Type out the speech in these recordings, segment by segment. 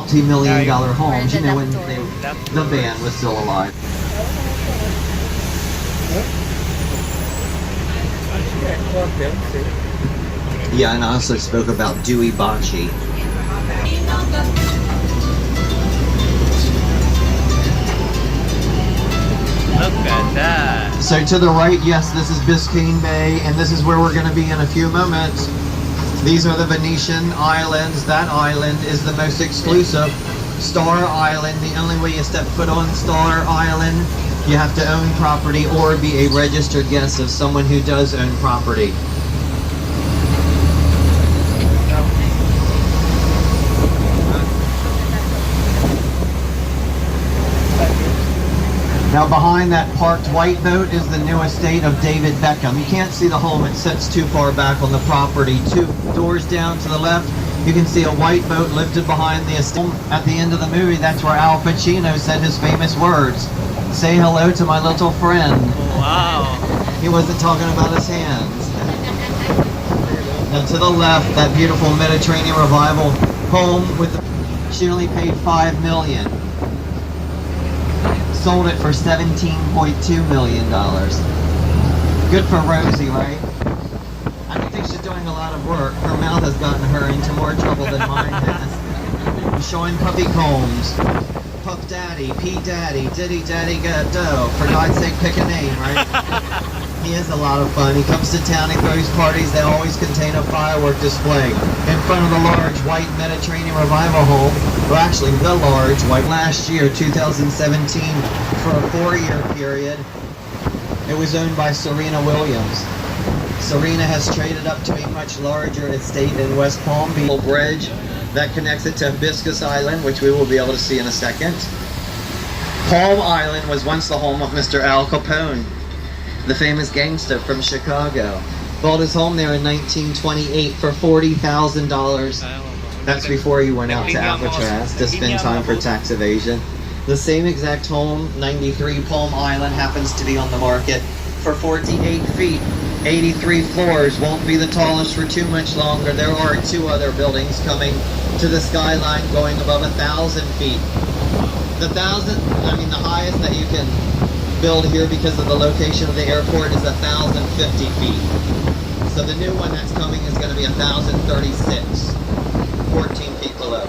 multi-million-dollar homes, you know, when the band was still alive. Yeah, and I also spoke about Dewey Bocce. Look at that. So to the right, yes, this is Biscayne Bay, and this is where we're going to be in a few moments. These are the Venetian islands. That island is the most exclusive. Star Island, the only way you step foot on Star Island, you have to own property or be a registered guest of someone who does own property. Now behind that parked white boat is the new estate of David Beckham. You can't see the home, it sits too far back on the property. 2 doors down to the left, you can see a white boat lifted behind the estate. At the end of the movie, that's where Al Pacino said his famous words, "Say hello to my little friend." Wow. He wasn't talking about his hands. Now to the left, that beautiful Mediterranean Revival home with she only paid $5 million. Sold it for $17.2 million. Good for Rosie, right? I don't think she's doing a lot of work. Her mouth has gotten her into more trouble than mine has. I'm showing Puppy Combs. Puff Daddy, P Daddy, Diddy Daddy Godot. For God's sake, pick a name, right? He is a lot of fun. He comes to town, he throws parties. They always contain a firework display in front of the large white Mediterranean Revival home. Well, actually, the large white. Last year, 2017, for a 4-year period, it was owned by Serena Williams. Serena has traded up to a much larger estate in West Palm Beach. Bridge that connects it to Hibiscus Island, which we will be able to see in a second. Palm Island was once the home of Mr. Al Capone, the famous gangster from Chicago. Bought his home there in 1928 for $40,000. That's before he went out to Alcatraz to spend time for tax evasion. The same exact home, 93 Palm Island, happens to be on the market for 48 feet. 83 floors, won't be the tallest for too much longer. There are 2 other buildings coming to the skyline going above 1,000 feet. The highest that you can build here because of the location of the airport is 1,050 feet. So the new one that's coming is going to be 1,036, 14 feet below.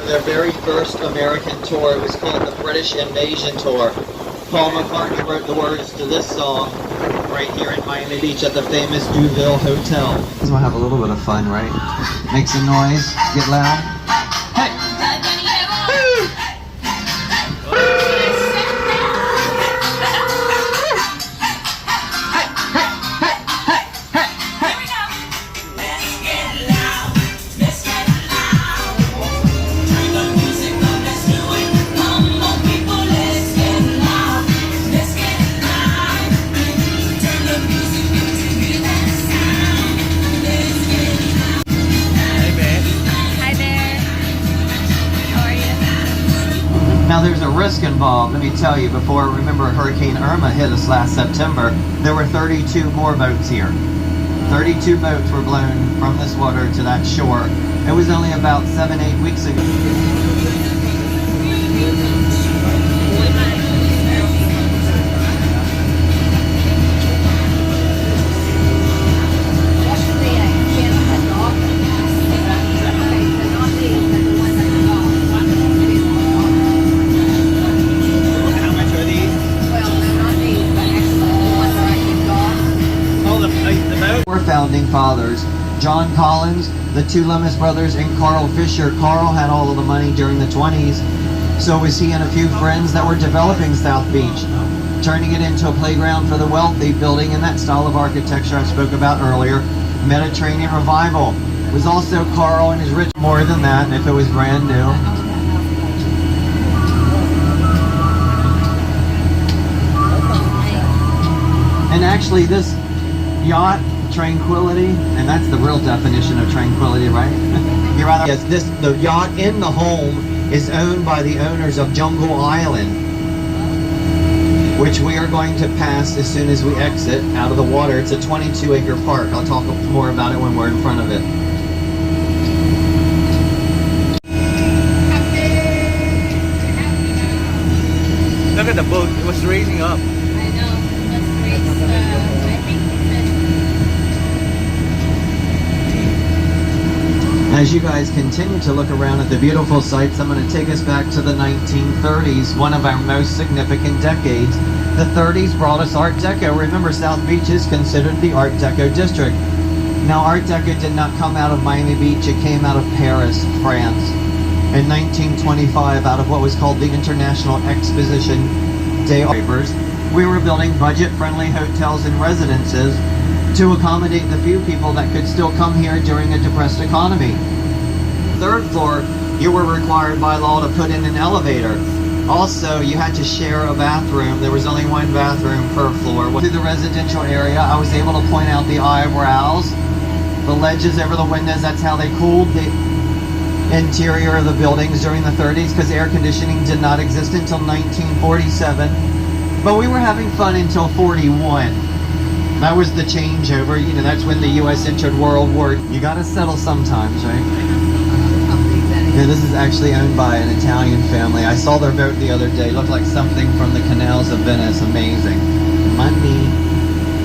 Their very first American tour was called the British Invasion Tour. Paul McCartney wrote the words to this song right here in Miami Beach at the famous Duville Hotel. So we'll have a little bit of fun, right? Make some noise, get loud. Hey! Now there's a risk involved, let me tell you. Before, remember Hurricane Irma hit us last September, there were 32 more boats here. 32 boats were blown from this water to that shore. It was only about 7-8 weeks ago. Founding fathers, John Collins, the 2 Lummis brothers, and Carl Fisher. Carl had all of the money during the 20s. So was he and a few friends that were developing South Beach, turning it into a playground for the wealthy, building in that style of architecture I spoke about earlier. Mediterranean Revival was also Carl and his rich. More than that, if it was brand new. And actually this yacht, Tranquility, and that's the real definition of tranquility, right? Yes, the yacht in the home is owned by the owners of Jungle Island, which we are going to pass as soon as we exit out of the water. It's a 22-acre park. I'll talk more about it when we're in front of it. Look at the boat. It was raising up. I know. Let's raise, I think As you guys continue to look around at the beautiful sights, I'm going to take us back to the 1930s, one of our most significant decades. The 30s brought us Art Deco. Remember, South Beach is considered the Art Deco district. Now, Art Deco did not come out of Miami Beach, it came out of Paris, France. In 1925, out of what was called the International Exposition des Arts, we were building budget-friendly hotels and residences to accommodate the few people that could still come here during a depressed economy. Third floor, you were required by law to put in an elevator. Also, you had to share a bathroom. There was only one bathroom per floor. Through the residential area, I was able to point out the eyebrows, the ledges over the windows. That's how they cooled the interior of the buildings during the 30s, because air conditioning did not exist until 1947. But we were having fun until 41. That was the changeover. You know, that's when the U.S. entered World War. You gotta settle sometimes, right? Yeah, this is actually owned by an Italian family. I saw their boat the other day. Looked like something from the canals of Venice. Amazing. Money.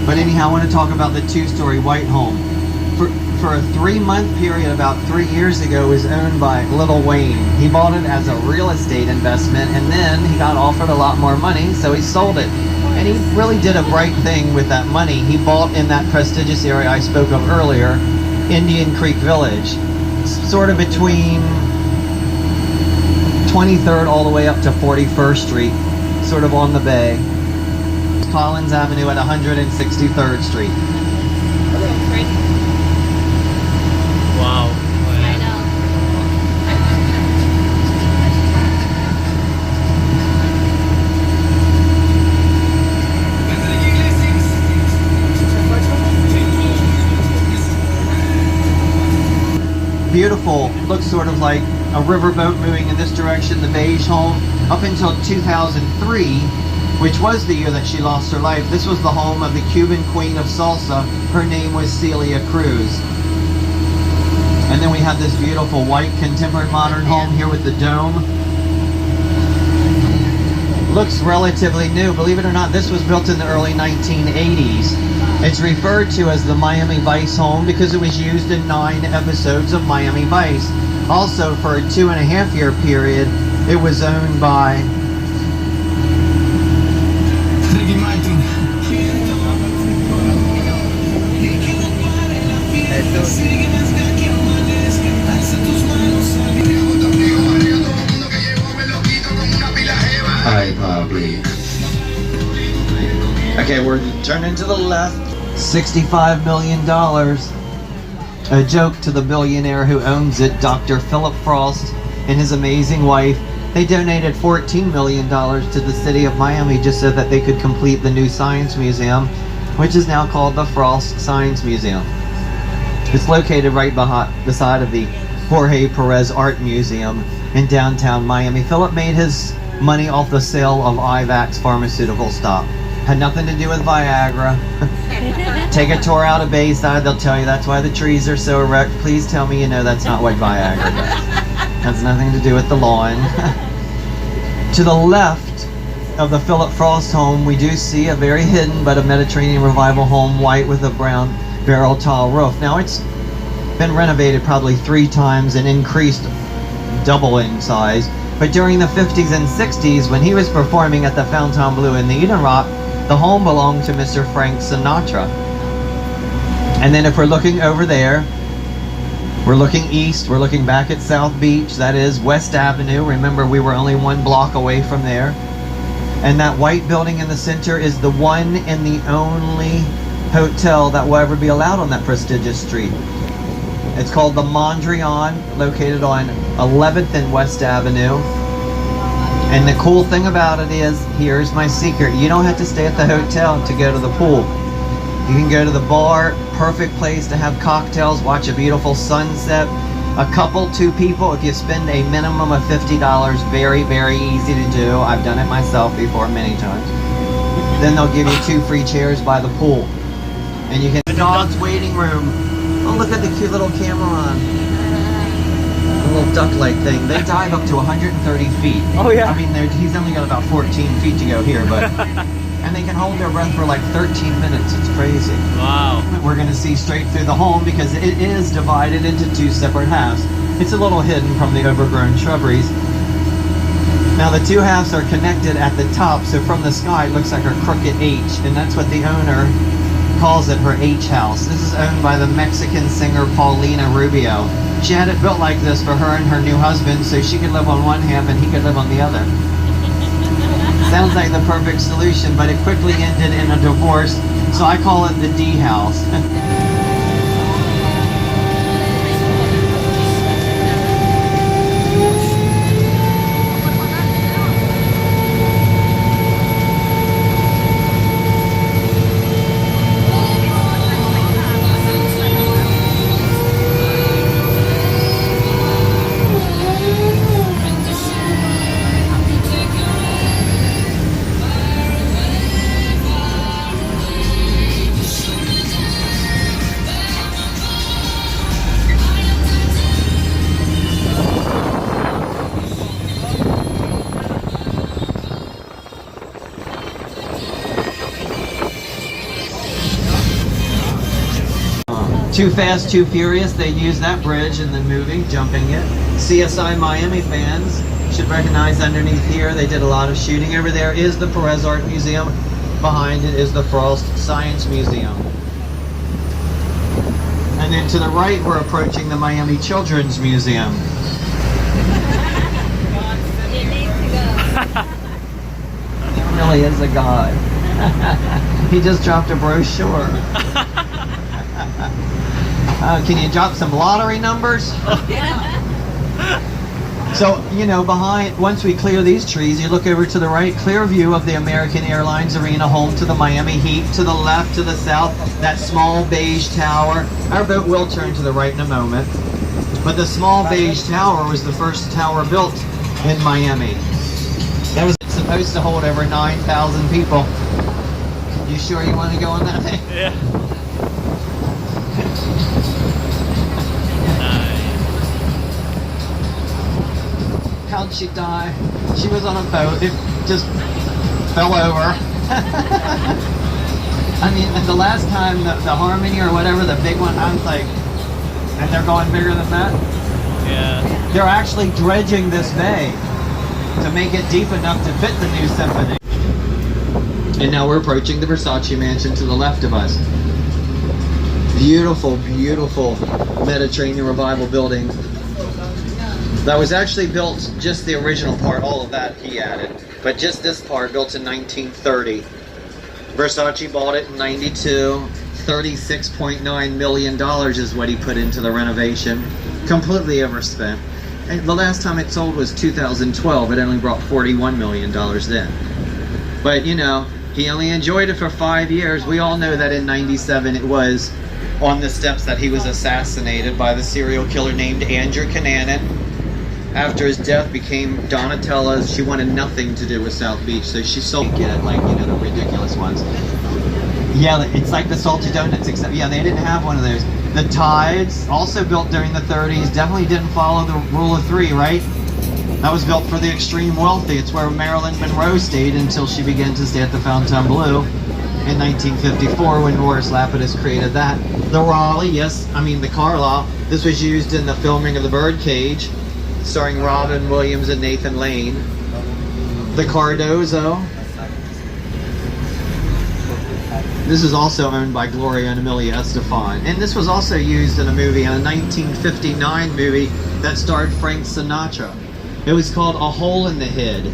But anyhow, I want to talk about the two-story white home. For a 3-month period, about 3 years ago, it was owned by Lil Wayne. He bought it as a real estate investment, and then he got offered a lot more money, so he sold it. And he really did a bright thing with that money. He bought in that prestigious area I spoke of earlier, Indian Creek Village, sort of between 23rd all the way up to 41st Street, sort of on the bay. Collins Avenue at 163rd Street. Wow. I know. Beautiful. Looks sort of like a riverboat moving in this direction, the beige home. Up until 2003, which was the year that she lost her life, this was the home of the Cuban queen of salsa. Her name was Celia Cruz. And then we have this beautiful white contemporary modern home here with the dome. Looks relatively new. Believe it or not, this was built in the early 1980s. It's referred to as the Miami Vice home because it was used in 9 episodes of Miami Vice. Also, for a 2.5-year period, it was owned by Hi, Bobby. Okay, we're turning to the left. $65 million. A joke to the billionaire who owns it, Dr. Philip Frost, and his amazing wife. They donated $14 million to the city of Miami just so that they could complete the new Science Museum, which is now called the Frost Science Museum. It's located right beside of the Jorge Perez Art Museum in downtown Miami. Philip made his money off the sale of IVAX pharmaceutical stock. Had nothing to do with Viagra. Take a tour out of Bayside, they'll tell you that's why the trees are so erect. Please tell me you know that's not what Viagra does. Has nothing to do with the lawn. To the left of the Philip Frost home, we do see a very hidden but a Mediterranean revival home, white with a brown barrel tile roof. Now it's been renovated probably 3 times and increased double in size. But during the 50s and 60s, when he was performing at the Fontainebleau in the Eden Rock, the home belonged to Mr. Frank Sinatra. And then if we're looking over there, we're looking east, we're looking back at South Beach, that is West Avenue. Remember, we were only 1 block away from there. And that white building in the center is the one and the only hotel that will ever be allowed on that prestigious street. It's called the Mondrian, located on 11th and West Avenue. And the cool thing about it is, here's my secret, you don't have to stay at the hotel to go to the pool. You can go to the bar, perfect place to have cocktails, watch a beautiful sunset. A couple, 2 people, if you spend a minimum of $50, very, very easy to do. I've done it myself before many times. Then they'll give you 2 free chairs by the pool. And you can, the dog's waiting room. Oh, look at the cute little camera on. little duck-like thing. They dive up to 130 feet. Oh, yeah. I mean, he's only got about 14 feet to go here, but and they can hold their breath for like 13 minutes. It's crazy. Wow. We're going to see straight through the home because it is divided into two separate halves. It's a little hidden from the overgrown shrubberies. Now the two halves are connected at the top, so from the sky it looks like a crooked H, and that's what the owner calls it, her H house. This is owned by the Mexican singer Paulina Rubio. She had it built like this for her and her new husband, so she could live on one half and he could live on the other. Sounds like the perfect solution, but it quickly ended in a divorce, so I call it the D house. Too Fast, Too Furious, they used that bridge in the movie, jumping it. CSI Miami fans should recognize underneath here, they did a lot of shooting. Over there is the Perez Art Museum. Behind it is the Frost Science Museum. And then to the right, we're approaching the Miami Children's Museum. You need to go. There really is a God. He just dropped a brochure. Can you drop some lottery numbers? So, you know, behind, once we clear these trees, you look over to the right, clear view of the American Airlines Arena, home to the Miami Heat. To the left, to the south, that small beige tower. Our boat will turn to the right in a moment. But the small beige tower was the first tower built in Miami. That was supposed to hold over 9,000 people. You sure you want to go on that thing? Yeah. How'd she die? She was on a boat. It just fell over. I mean, the last time the Harmony or whatever, the big one, I was like, and they're going bigger than that? Yeah. They're actually dredging this bay to make it deep enough to fit the new symphony. And now we're approaching the Versace mansion to the left of us. Beautiful, beautiful Mediterranean Revival building. That was actually built, just the original part, all of that he added. But just this part, built in 1930. Versace bought it in 92. $36.9 million is what he put into the renovation. Completely overspent. And the last time it sold was 2012. It only brought $41 million then. But, you know, he only enjoyed it for 5 years. We all know that in 97 it was on the steps that he was assassinated by the serial killer named Andrew Cunanan. After his death, became Donatella's. She wanted nothing to do with South Beach, so she sold it, like, you know, the ridiculous ones. Yeah, it's like the salty donuts, except, yeah, they didn't have one of those. The Tides, also built during the 30s, definitely didn't follow the rule of three, right? That was built for the extreme wealthy. It's where Marilyn Monroe stayed until she began to stay at the Fontainebleau in 1954 when Morris Lapidus created that. The Raleigh, yes, I mean the Carlisle. This was used in the filming of The Birdcage, starring Robin Williams and Nathan Lane. The Cardozo. This is also owned by Gloria and Amelia Estefan. And this was also used in a movie, in a 1959 movie that starred Frank Sinatra. It was called A Hole in the Head.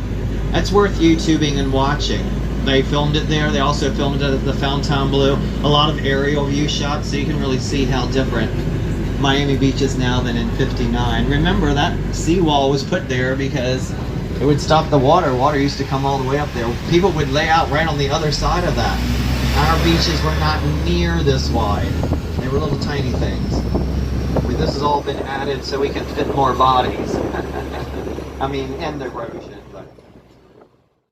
That's worth YouTubing and watching. They filmed it there. They also filmed it at the Fontainebleau. A lot of aerial view shots, so you can really see how different Miami Beach is now than in 59. Remember, that seawall was put there because it would stop the water. Water used to come all the way up there. People would lay out right on the other side of that. Our beaches were not near this wide. They were little tiny things. This has all been added so we can fit more bodies. I mean, and erosion.